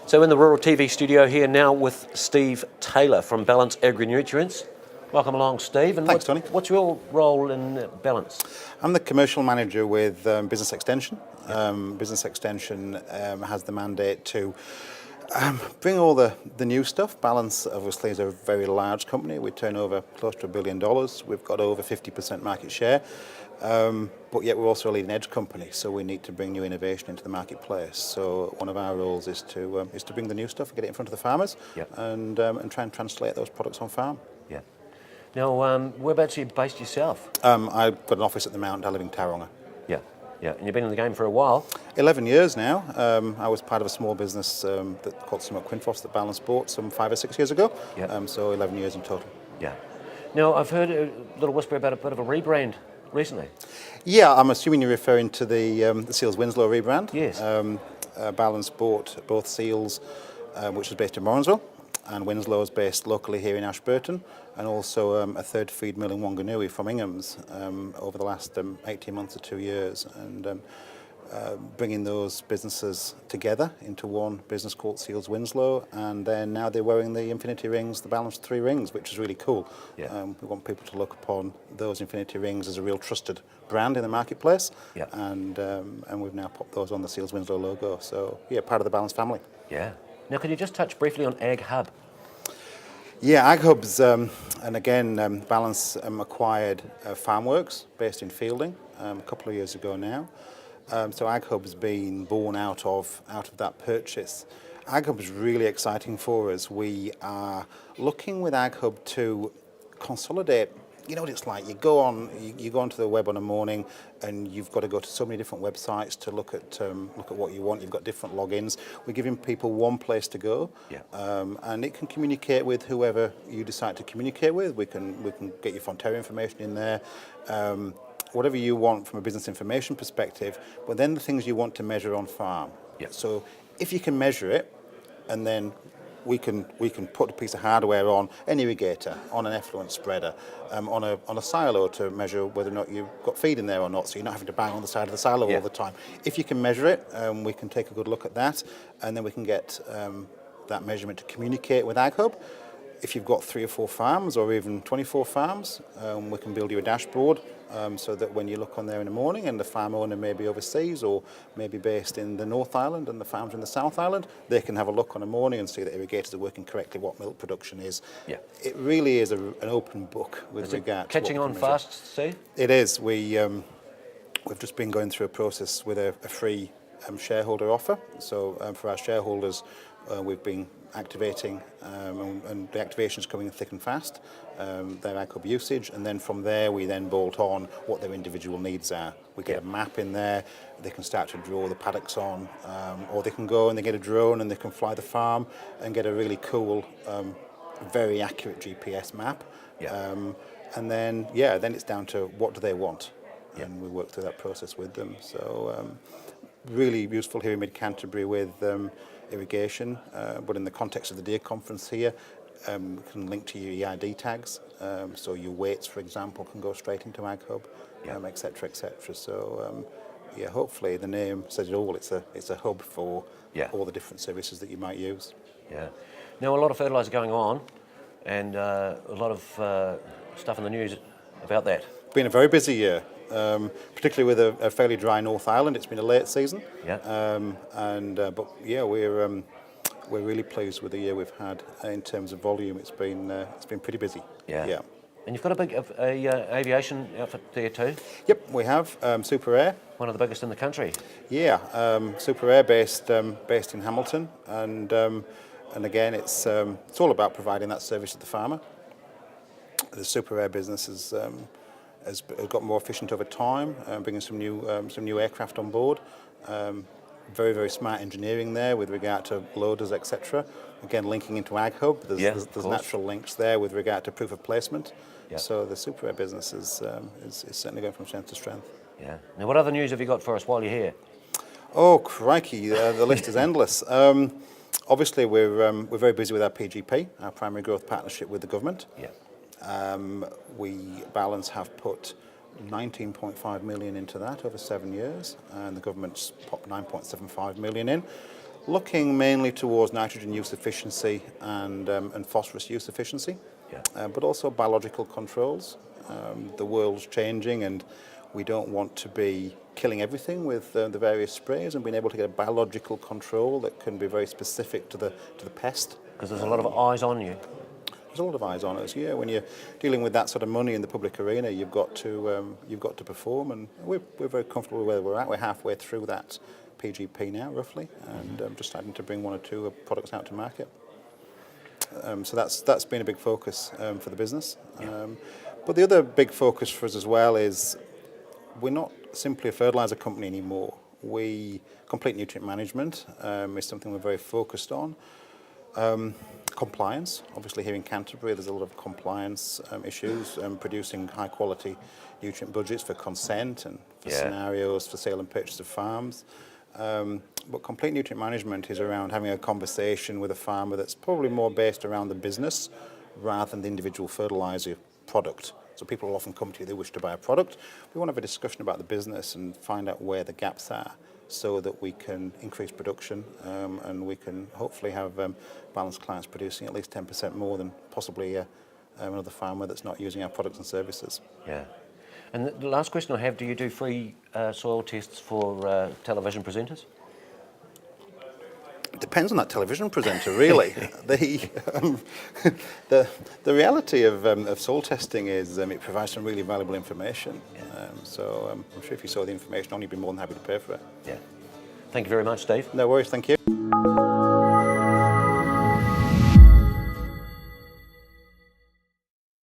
So in the Rural TV studio here now with Steve Taylor from Ballance Agri-Nutrients. Welcome along, Steve. And Thanks, Tony. What's your role in Ballance? I'm the commercial manager with Business Extension. Business Extension has the mandate to bring all the new stuff. Ballance obviously is a very large company. We turn over close to $1 billion. We've got over 50% market share. But yet we're also a leading edge company, so we need to bring new innovation into the marketplace. So one of our roles is to bring the new stuff and get it in front of the farmers, and try and translate those products on farm. Yeah. Now, whereabouts are you based yourself? I've got an office at the Mount. I live in Tauranga. Yeah. And you've been in the game for a while. 11 years now. I was part of a small business called Quinfos that Ballance bought some 5 or 6 years ago. So 11 years in total. Yeah. Now, I've heard a little whisper about a bit of a rebrand recently. Yeah, I'm assuming you're referring to the Seals Winslow rebrand. Yes. Ballance bought both Seals, which is based in Morrinsville, and Winslow is based locally here in Ashburton, and also a third feed mill in Wanganui from Ingham's over the last 18 months or 2 years, and bringing those businesses together into one business called Seals Winslow, and then now they're wearing the Infinity Rings, the Ballance 3 rings, which is really cool. Yeah. We want people to look upon those Infinity Rings as a real trusted brand in the marketplace, and we've now popped those on the Seals Winslow logo, so yeah, part of the Ballance family. Yeah. Now, can you just touch briefly on AgHub? Yeah, AgHub's, and again, Ballance acquired Farmworks based in Fielding a couple of years ago now. So AgHub has been born out of that purchase. AgHub is really exciting for us. We are looking with AgHub to consolidate. You know what it's like. You go onto the web on a morning, and you've got to go to so many different websites to look at what you want. You've got different logins. We're giving people one place to go, and it can communicate with whoever you decide to communicate with. We can get your Fonterra information in there. Whatever you want from a business information perspective, but then the things you want to measure on farm. So if you can measure it, and then we can put a piece of hardware on an irrigator, on an effluent spreader, on a silo to measure whether or not you've got feed in there or not, so you're not having to bang on the side of the silo all the time. If you can measure it, we can take a good look at that, and then we can get that measurement to communicate with AgHub. If you've got 3 or 4 farms, or even 24 farms, we can build you a dashboard so that when you look on there in the morning, and the farm owner may be overseas or maybe based in the North Island and the farms in the South Island, they can have a look on a morning and see that irrigators are working correctly, what milk production is. It really is an open book with regard to catching on fast, Steve? It is. We've just been going through a process with a free shareholder offer. So for our shareholders, we've been activating, and the activation is coming thick and fast, their AgHub usage, and then from there we then bolt on what their individual needs are. We get a map in there, they can start to draw the paddocks on, or they can go and they get a drone and they can fly the farm and get a really cool, very accurate GPS map. And then it's down to what do they want, and we work through that process with them. So really useful here in Mid-Canterbury with irrigation, but in the context of the deer conference here, we can link to your EID tags, so your weights, for example, can go straight into AgHub, et cetera, et cetera. So hopefully the name says it all. It's a hub for all the different services that you might use. Now, a lot of fertiliser going on, and a lot of stuff in the news about that. It's been a very busy year. Particularly with a fairly dry North Island. It's been a late season, but we're really pleased with the year we've had in terms of volume. It's been pretty busy. And you've got a big aviation outfit there too. Yep, we have Super Air, one of the biggest in the country. Super Air based in Hamilton, and again it's all about providing that service to the farmer. The Super Air business has got more efficient over time, bringing some new aircraft on board. Very, very smart engineering there with regard to loaders, etc. Again, linking into AgHub, there's natural links there with regard to proof of placement. So the Super Air business is certainly going from strength to strength. Now, what other news have you got for us while you're here? Oh, crikey, the list is endless. Obviously, we're very busy with our PGP, our primary growth partnership with the government. We, Ballance, have put 19.5 million into that over 7 years, and the government's popped 9.75 million in. looking mainly towards nitrogen use efficiency and phosphorus use efficiency, Yeah. but also biological controls. The world's changing, and we don't want to be killing everything with the various sprays, and being able to get a biological control that can be very specific to the pest. Because there's a lot of eyes on you. There's a lot of eyes on us. Yeah, when you're dealing with that sort of money in the public arena, you've got to perform, and we're very comfortable with where we're at. We're halfway through that PGP now, roughly, and just starting to bring one or two products out to market. So that's been a big focus for the business. But the other big focus for us as well is we're not simply a fertiliser company anymore. Complete nutrient management is something we're very focused on. Compliance, obviously here in Canterbury there's a lot of compliance issues, producing high quality nutrient budgets for consent and for scenarios for sale and purchase of farms. But complete nutrient management is around having a conversation with a farmer that's probably more based around the business rather than the individual fertiliser product. So people will often come to you, they wish to buy a product. We want to have a discussion about the business and find out where the gaps are so that we can increase production and we can hopefully have balanced clients producing at least 10% more than possibly another farmer that's not using our products and services. Yeah. And the last question I have, do you do free soil tests for television presenters? It depends on that television presenter, really. The reality of soil testing is it provides some really valuable information. So I'm sure if you saw the information on, you'd be more than happy to pay for it. Yeah. Thank you very much, Steve. No worries, thank you.